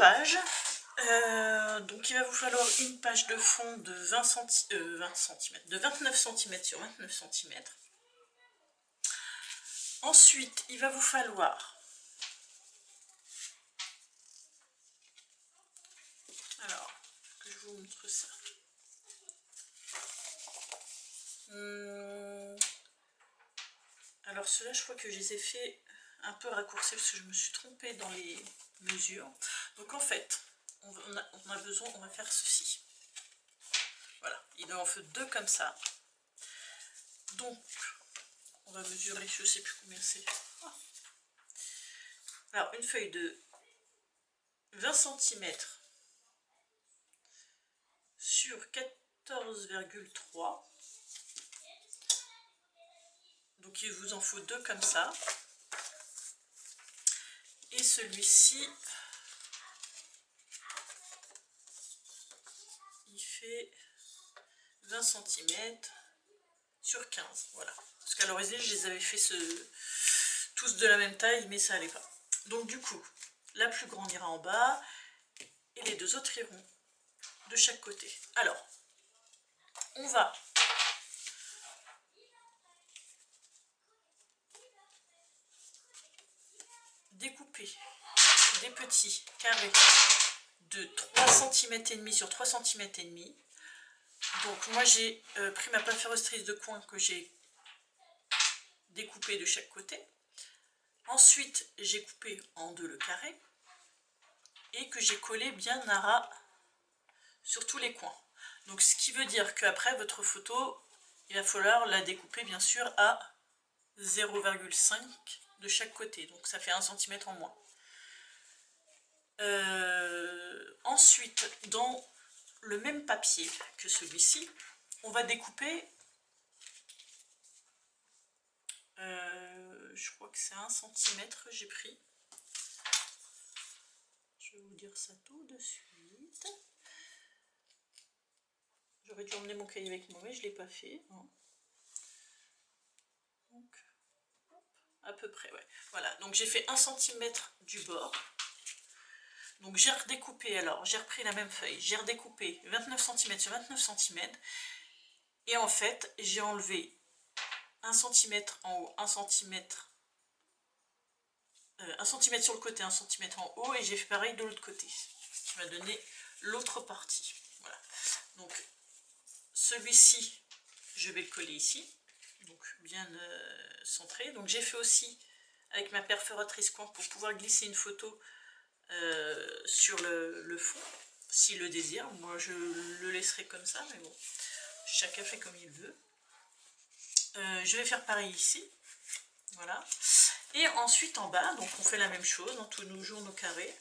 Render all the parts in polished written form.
pages. Donc il va vous falloir une page de fond de 20 cm, de 29 cm sur 29 cm. Ensuite, il va vous falloir, alors que je vous montre ça. Alors ceux-là, je crois que je les ai fait un peu raccourcis parce que je me suis trompée dans les mesures. Donc en fait, on a besoin, on va faire ceci. Voilà, il en faut 2 comme ça. Donc, on va mesurer, je ne sais plus combien c'est. Alors, une feuille de 20 cm sur 14,3. Donc, il vous en faut 2 comme ça. Et celui-ci, il fait 20 cm sur 15. Voilà. Parce qu'à l'origine, je les avais fait tous de la même taille, mais ça n'allait pas. Donc, du coup, la plus grande ira en bas et les 2 autres iront de chaque côté. Alors, on va découper des petits carrés de 3 cm et demi sur 3 cm et demi. Donc moi j'ai pris ma papyrus de coin que j'ai découpé de chaque côté. Ensuite j'ai coupé en 2 le carré et que j'ai collé bien à ras sur tous les coins. Donc ce qui veut dire qu'après votre photo, il va falloir la découper bien sûr à 0,5 de chaque côté. Donc ça fait 1 cm en moins. Ensuite, dans le même papier que celui-ci, on va découper, je crois que c'est 1 cm j'ai pris. Je vais vous dire ça tout de suite. J'aurais dû emmener mon cahier avec moi, mais je ne l'ai pas fait. Donc, hop, à peu près, ouais. Voilà, donc j'ai fait 1 cm du bord. Donc j'ai redécoupé, alors j'ai repris la même feuille, j'ai redécoupé 29 cm sur 29 cm. Et en fait, j'ai enlevé 1 cm en haut, 1 cm, 1 cm sur le côté, 1 cm en haut, et j'ai fait pareil de l'autre côté, ce qui m'a donné l'autre partie. Voilà. Donc celui-ci, je vais le coller ici, donc bien centré. Donc j'ai fait aussi avec ma perforatrice coin pour pouvoir glisser une photo sur le fond, s'il le désire. Moi je le laisserai comme ça, mais bon, chacun fait comme il veut. Je vais faire pareil ici, voilà. Et ensuite en bas, donc on fait la même chose, on tourne toujours nos carrés,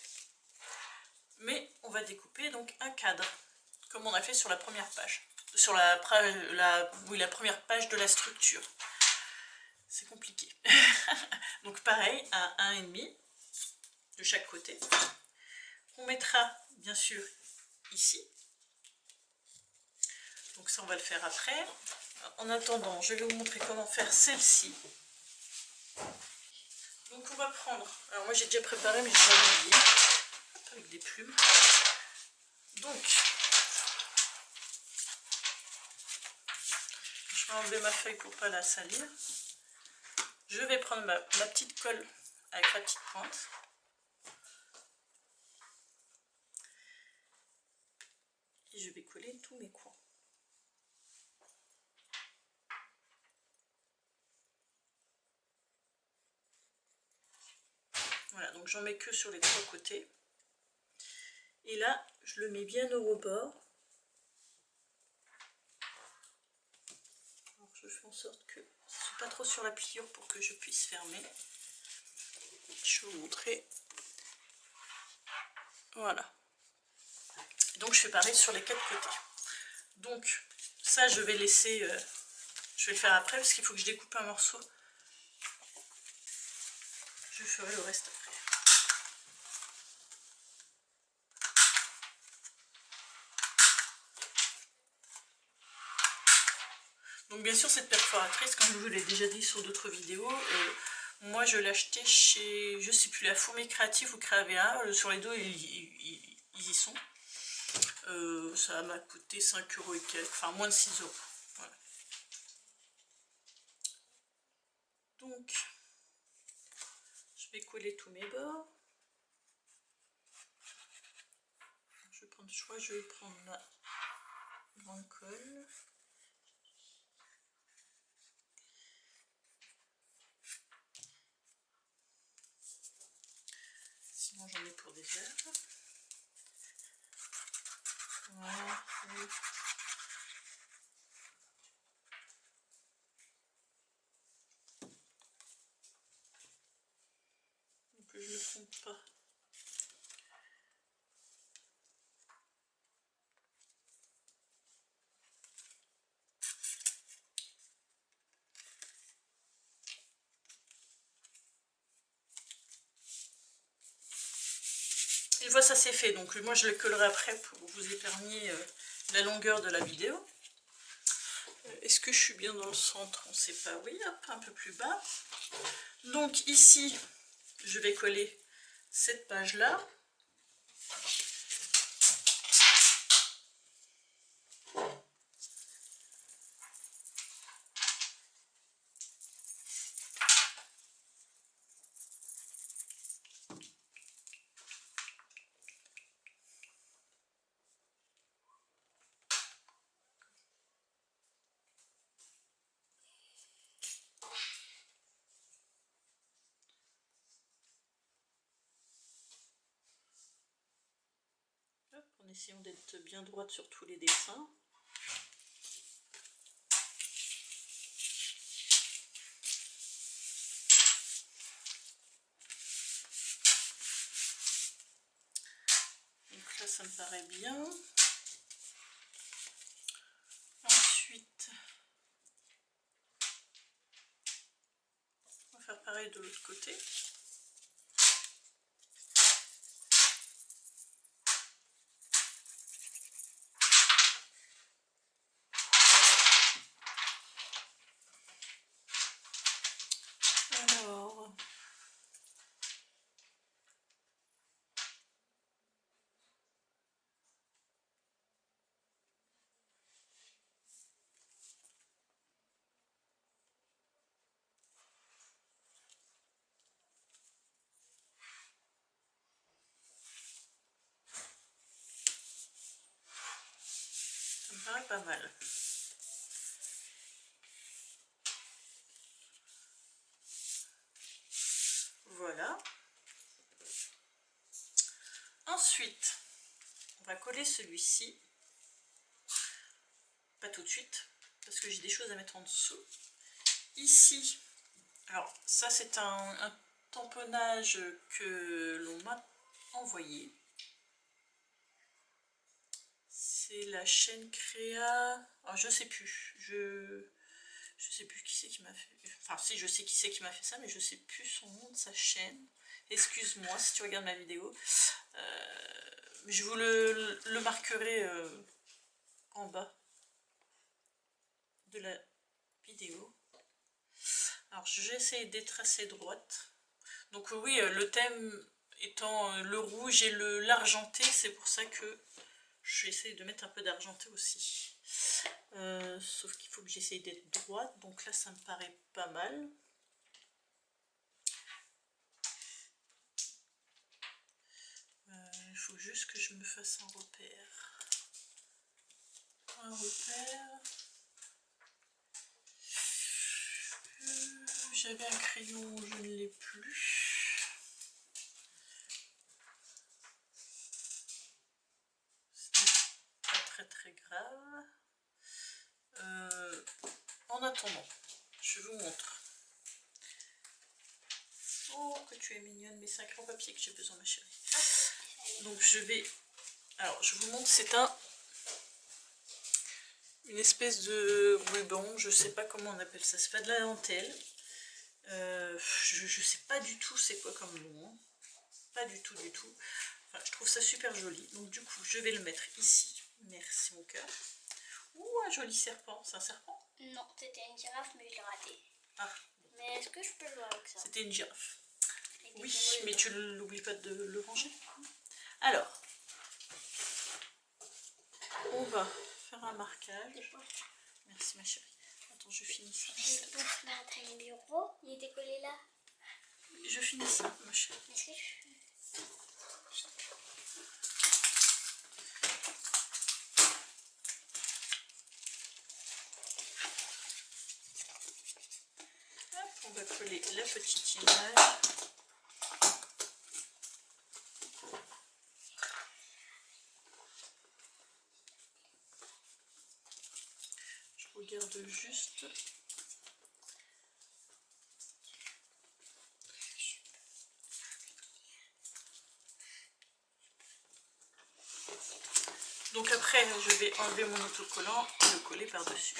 mais on va découper donc un cadre, comme on a fait sur la première page, sur la première page de la structure. C'est compliqué. Donc pareil, à 1,5 de chaque côté. On mettra bien sûr ici. Donc ça on va le faire après. En attendant, je vais vous montrer comment faire celle-ci. Donc on va prendre, alors moi j'ai déjà préparé mais je vais l'oublier, avec des plumes. Donc, je vais enlever ma feuille pour ne pas la salir. Je vais prendre ma petite colle avec la petite pointe. Et je vais coller tous mes coins. Voilà, donc j'en mets que sur les 3 côtés. Et là, je le mets bien au rebord. Alors, je fais en sorte que ce ne soit pas trop sur la pliure pour que je puisse fermer. Je vais vous montrer. Voilà. Donc je fais pareil sur les 4 côtés. Donc ça je vais laisser, je vais le faire après parce qu'il faut que je découpe un morceau. Je ferai le reste après. Donc bien sûr cette perforatrice, comme je vous l'ai déjà dit sur d'autres vidéos, Moi je l'ai acheté chez, je sais plus, la Fourmi Créative ou Créavea. Sur les deux ils y sont. Ça m'a coûté 5 € et quelques, enfin moins de 6 €. Voilà. Donc je vais coller tous mes bords. Je vais prendre le choix, je vais prendre la grande colle. Sinon j'en ai pour des heures. Voilà. Donc je ne me trompe pas. Une fois ça c'est fait, donc moi je le collerai après pour vous épargner la longueur de la vidéo. Est-ce que je suis bien dans le centre? On ne sait pas. Oui, hop, un peu plus bas. Donc ici, je vais coller cette page-là. En essayant d'être bien droite sur tous les dessins. Donc là, ça me paraît bien. Ensuite, on va faire pareil de l'autre côté. Alors, ça me paraît pas mal. Voilà. Ensuite, on va coller celui-ci. Pas tout de suite, parce que j'ai des choses à mettre en dessous. Ici, alors ça c'est un tamponnage que l'on m'a envoyé. C'est la chaîne Créa. Alors je sais plus. Je sais plus qui c'est qui m'a fait. Enfin si, je sais qui c'est qui m'a fait ça, mais je sais plus son nom de sa chaîne. Excuse-moi si tu regardes ma vidéo. Je vous le marquerai en bas de la vidéo. Alors j'essaie d'être assez droite. Donc oui, le thème étant le rouge et l'argenté, c'est pour ça que j'essaie de mettre un peu d'argenté aussi. Sauf qu'il faut que j'essaye d'être droite, donc là ça me paraît pas mal. Il faut juste que je me fasse un repère. Un repère. J'avais un crayon, je ne l'ai plus. C'est pas très très grave. En attendant, je vous montre. Oh, que tu es mignonne, mais c'est un crayon papier que j'ai besoin, ma chérie. Donc je vais... Alors, je vous montre, c'est une espèce de ruban, je sais pas comment on appelle ça, c'est pas de la dentelle. Je sais pas du tout c'est quoi comme nom, hein. Pas du tout, du tout. Enfin, je trouve ça super joli. Donc du coup, je vais le mettre ici. Merci mon cœur. Ouh, un joli serpent. C'est un serpent? Non, c'était une girafe, mais je l'ai raté. Ah, Mais est-ce que je peux jouer avec ça? C'était une girafe. Avec des Oui, symboles mais dedans. tu n'oublies pas de le ranger. Alors, on va faire un marquage. Merci ma chérie. Attends, je finis ça. Je peux mettre un bureau. Il était collé là. Je finis ça, ma chérie. Est-ce que Hop, on va coller la petite image. Je regarde juste. Donc après, je vais enlever mon autocollant et le coller par-dessus.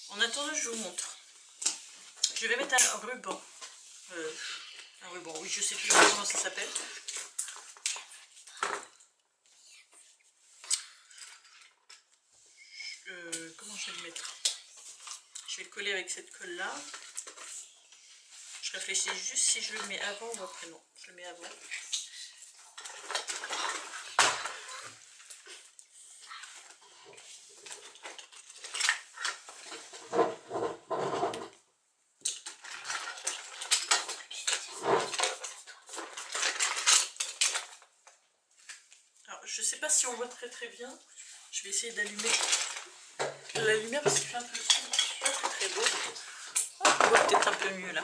En attendant, je vous montre. Je vais mettre un ruban. Un ruban, oui, je sais plus comment ça s'appelle. Comment je vais le mettre? Je vais le coller avec cette colle-là. Je réfléchis juste si je le mets avant ou après. Non, je le mets avant. Alors, je sais pas si on voit très bien. Je vais essayer d'allumer la lumière parce qu'il fait un peu sombre. C'est pas très beau. On voit peut-être un peu mieux là.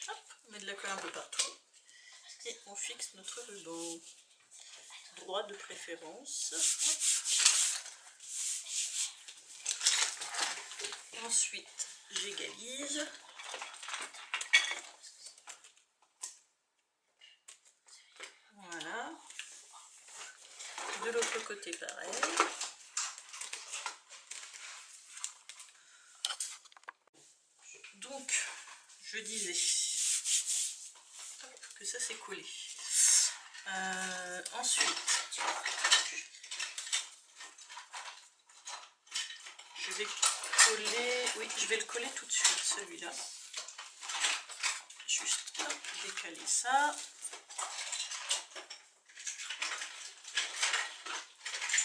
Hop, on met de la colle un peu partout. Et on fixe notre ruban. Droit de préférence. Hop. Ensuite, j'égalise. Voilà. De l'autre côté, pareil. Donc, je disais que ça c'est collé. Ensuite, je vais coller, oui, je vais le coller tout de suite, celui-là. Juste décaler ça.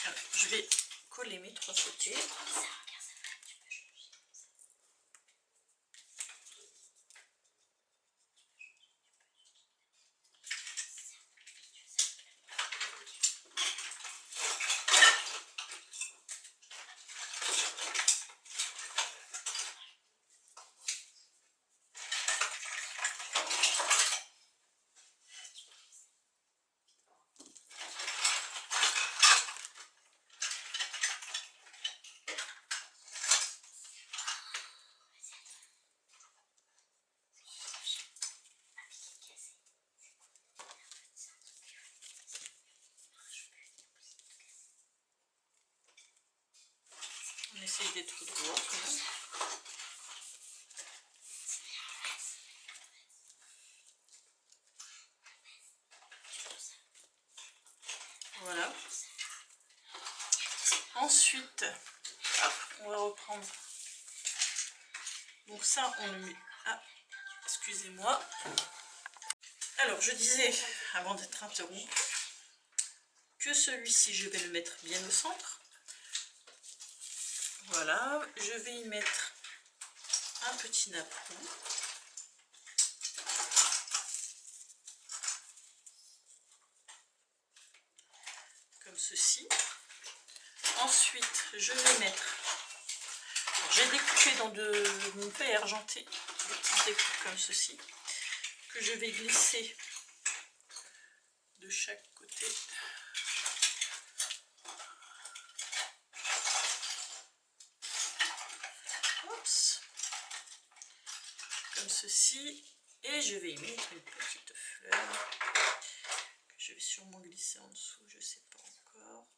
Alors, je vais coller mes trois côtés. On essaye d'être droit quand même. Voilà. Ensuite, hop, on va reprendre. Donc ça, on le met. Ah, excusez-moi. Alors, je disais, avant d'être interrompue, que celui-ci, je vais le mettre bien au centre. Voilà, je vais y mettre un petit napperon. Comme ceci. Ensuite, je vais mettre, j'ai découpé dans une paille argentée, des petites découpes comme ceci, que je vais glisser de chaque côté. Oups. Comme ceci. Et je vais y mettre une petite fleur que je vais sûrement glisser en dessous, je sais pas encore.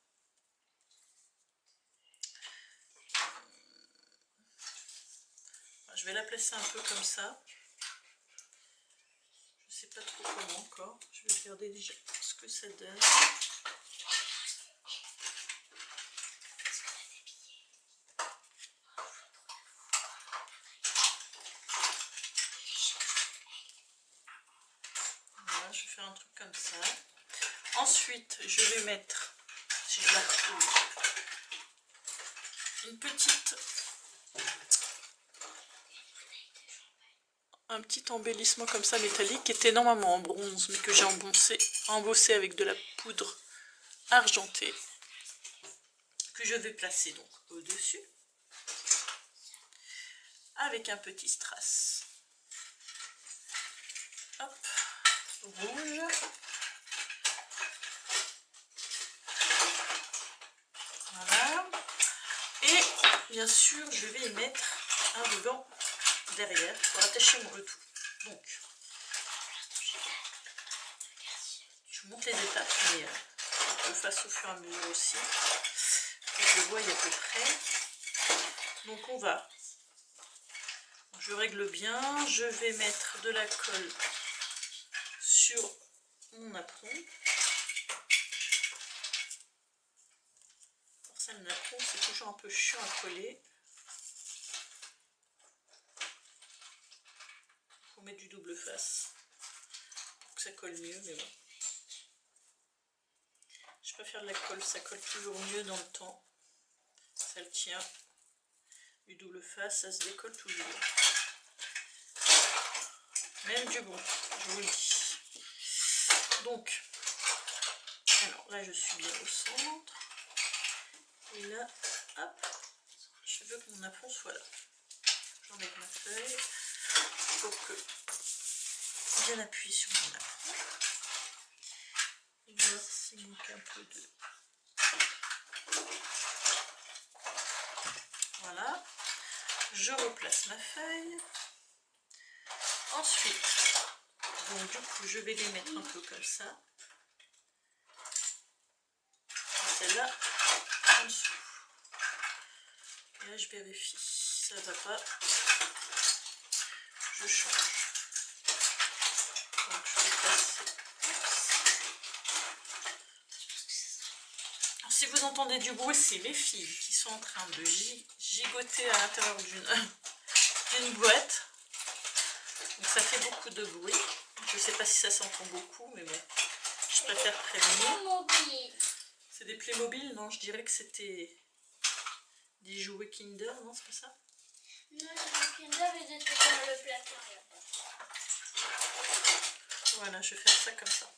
Je vais la placer un peu comme ça. Je sais pas trop comment encore. Je vais regarder déjà ce que ça donne. Voilà, je vais faire un truc comme ça. Ensuite, je vais mettre, si je la retrouve, un petit embellissement comme ça métallique qui était normalement en bronze mais que j'ai embossé avec de la poudre argentée que je vais placer donc au dessus avec un petit strass, hop, rouge. Voilà. Et bien sûr je vais y mettre un ruban derrière pour attacher le tout. Donc je vous montre les étapes, mais je le fasse au fur et à mesure aussi, que je le voie à peu près. Donc on va, je règle bien, je vais mettre de la colle sur mon apron. Pour ça, le apron c'est toujours un peu chiant à coller. Il faut mettre du double face pour que ça colle mieux, mais bon. Je préfère de la colle, ça colle toujours mieux dans le temps. Ça le tient. Du double face, ça se décolle toujours. Même du bon, je vous le dis. Donc, alors là je suis bien au centre. Et là, hop, je veux que mon apron soit là. J'enlève ma feuille pour que bien appuyer sur mon apron. Et voir s'il manque un peu de... Voilà. Je replace ma feuille. Ensuite, donc du coup, je vais les mettre un peu comme ça. Et celle-là, en dessous. Et là, je vérifie. Ça va pas. Je change. Donc, je vais passer. Alors, si vous entendez du bruit, c'est mes filles qui sont en train de gigoter à l'intérieur d'une boîte. Donc ça fait beaucoup de bruit. Je sais pas si ça s'entend beaucoup, mais bon, je préfère prévenir. C'est des Playmobil, non? Je dirais que c'était des jouets Kinder, non? C'est pas ça? Non, les jouets Kinder, ils étaient dans le placard là-bas. Voilà, je vais faire ça comme ça.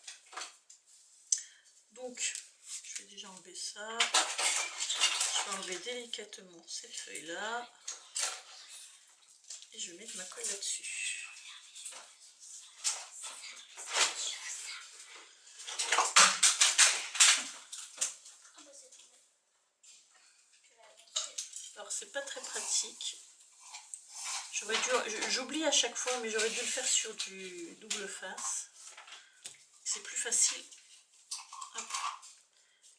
Donc, je vais déjà enlever ça. Je vais enlever délicatement cette feuille-là. Et je vais mettre ma colle là-dessus. Alors c'est pas très pratique. J'oublie à chaque fois, mais j'aurais dû le faire sur du double face. C'est plus facile, hop,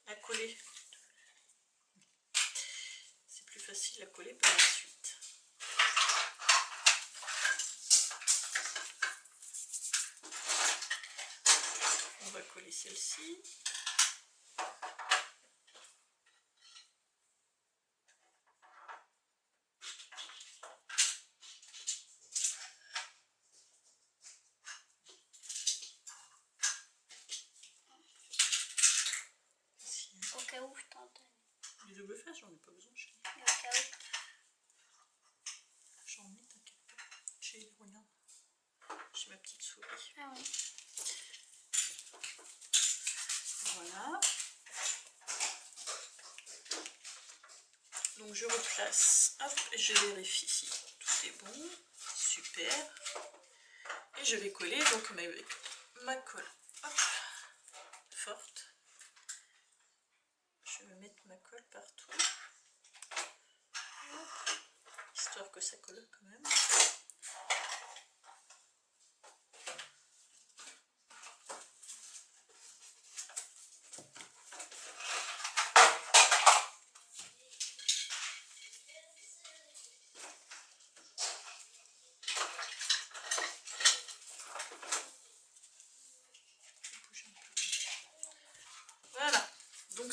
à coller. C'est plus facile à coller par la suite. On va coller celle-ci. Au cas où je t'entends. Du double face, j'en ai pas besoin, chérie. Au cas où. J'en ai, t'inquiète pas. J'ai, regarde. J'ai ma petite souris. Ah oui. Voilà. Donc je replace, hop, et je vérifie si tout est bon. Super. Et je vais coller donc avec ma colle, hop, forte. Je vais mettre ma colle partout, histoire que ça colle quand même.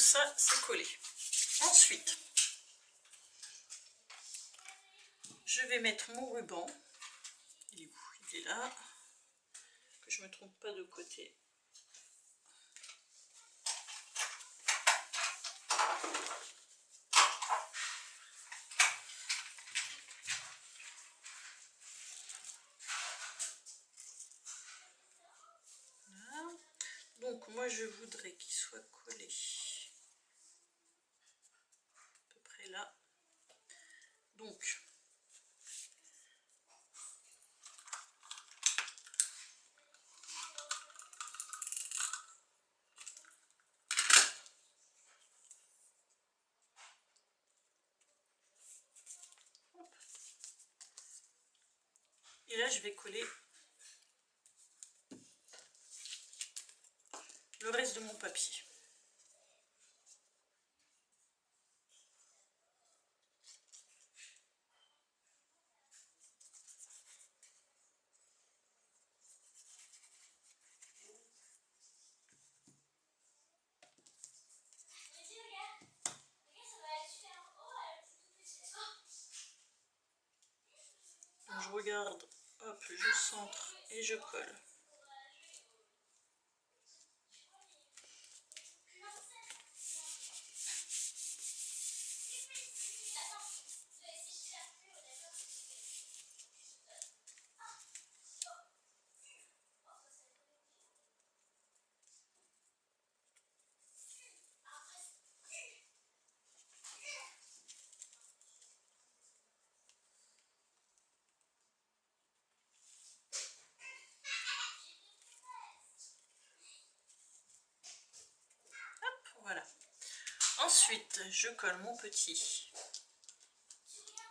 ça c'est collé. Ensuite, je vais mettre mon ruban. Il est où? Il est là. Que je ne me trompe pas de côté. Voilà. Donc moi je voudrais qu'il soit collé à peu près là. Donc et là je vais coller le reste de mon papier. Donc, je regarde, hop, je centre et je colle. Voilà. Ensuite, je colle mon petit.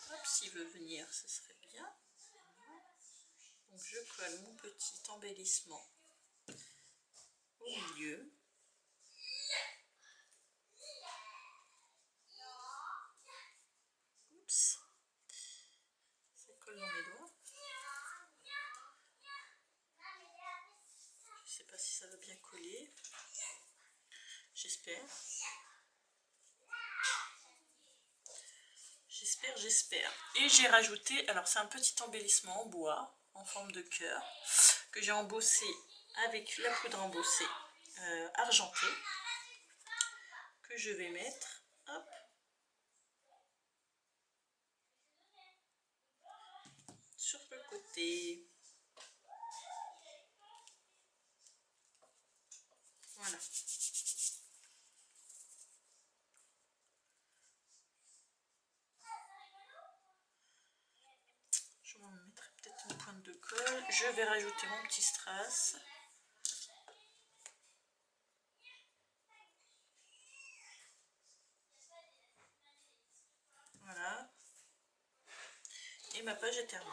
Hop, s'il veut venir, ce serait bien. Donc, je colle mon petit embellissement au milieu. Oups. Ça colle dans mes doigts. Je ne sais pas si ça va bien coller. J'espère. J'espère. Et j'ai rajouté, alors c'est un petit embellissement en bois, en forme de cœur, que j'ai embossé avec la poudre embossée argentée, que je vais mettre, hop, sur le côté. Voilà. Je m'en mettrai peut-être une pointe de colle. Je vais rajouter mon petit strass. Voilà. Et ma page est terminée.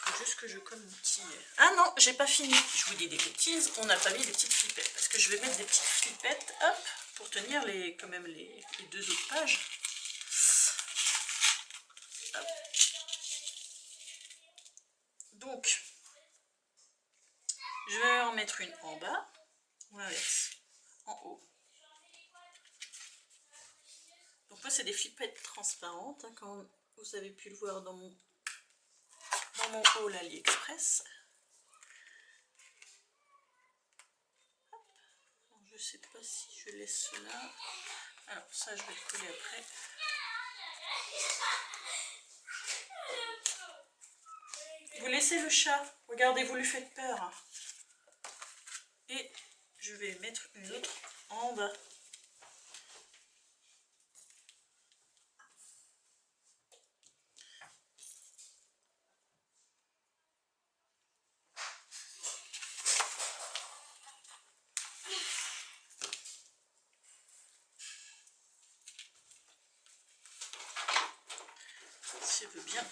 Il faut juste que je colle mon petit... Ah non, j'ai pas fini. Je vous dis des bêtises. On n'a pas mis des petites flippettes. Parce que je vais mettre des petites flippettes, hop, pour tenir quand même les deux autres pages. Hop. Donc, je vais en mettre une en bas, ou l'inverse, en haut. Donc moi c'est des flippettes transparentes, hein, comme vous avez pu le voir dans mon haul AliExpress. Alors, je sais pas si je laisse cela. Alors ça je vais le coller après. Vous laissez le chat, regardez, vous lui faites peur. Et je vais mettre une autre en bas. Si elle veut bien.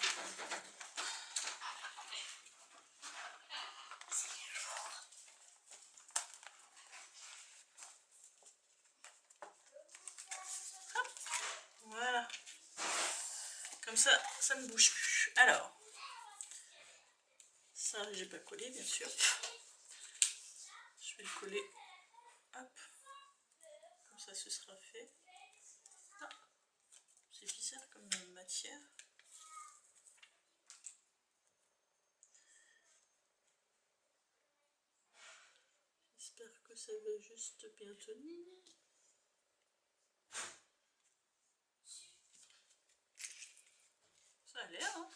Voilà. Comme ça, ça ne bouge plus. Alors, ça, j'ai pas collé, bien sûr. Je vais le coller ça se sera fait. Ah, c'est bizarre comme matière. J'espère que ça va juste bien tenir. Ça a l'air, hein.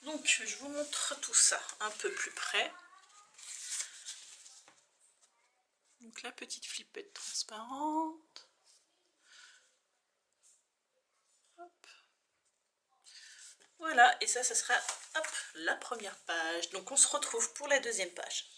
Donc, je vous montre tout ça un peu plus près. Donc, la petite flippette transparente. Hop. Voilà, et ça sera hop, la première page. Donc, on se retrouve pour la deuxième page.